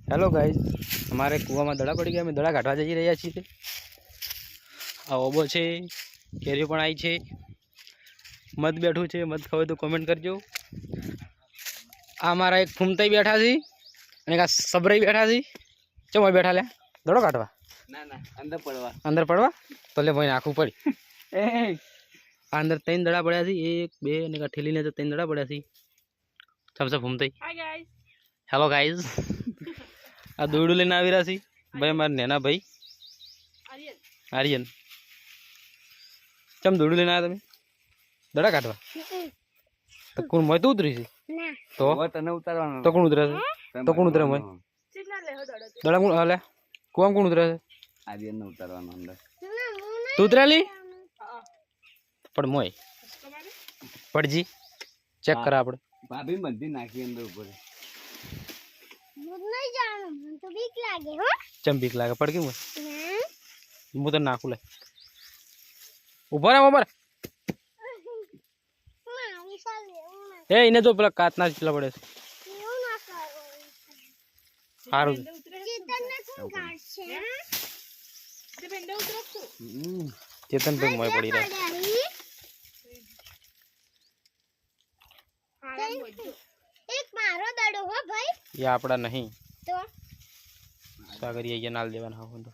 Hello guys, हमारे कुआ में दड़ा पड़ी गया। अमे दड़ा काटवा जई रह्या छीए। आ ओबो छे, केरीओ पण आई छे, मत बैठू छे। मत खवे तो कमेंट करजो। आ मारा एक फूमताई बैठा छे अने का सबराई बैठा छे। चम बैठा ले दड़ो काटवा? ना ना, अंदर पड़वा। अंदर पड़वा तो ले भाई नाखू पड़ी। अंदर 3 दड़ा पड्या छे। 1 2 अने का ठेली ने तो 3 दड़ा पड्या छे। सबसे फूमताई हाय गाइस, हेलो गाइस। आ दोड़ू लेने आवी रहा छी भाई मार नेना भाई आर्यन आर्यन। चम दोड़ू लेने आया तमे दड़ा काटवा? तो कोण मोय तो उतरी छे? ना तो वो तने उतारવાનો तो कोण उतरे छे? तो कोण उतरे मोय? सिग्नल ले हो दड़ो दड़ा कोण हाले कोण कोण उतरे छे? आर्यन ने उतारવાનો अंदर। तू उतरेली हां पण मोय તમારે पड़जी चेक करा आपड़े। भाभी मध्य नाखी अंदर ऊपर। मुझ नहीं जानो, मुझे तो बीक लागे हो। चम बीक लागे पड़ गई मोय ना मु तो नाखू ले ऊपर ना विशाल ले ना ए इने तो पेला कातना चला पड़े छे यो ना करो हारू चेतन ने कोण काट छे ते बेंडे उतरत तू चेतन पे मोय पड़ी रहा। एक मारो दड़ो हो भाई। ये आपड़ा नहीं तो सागरिया ये नाल देवाना हो तो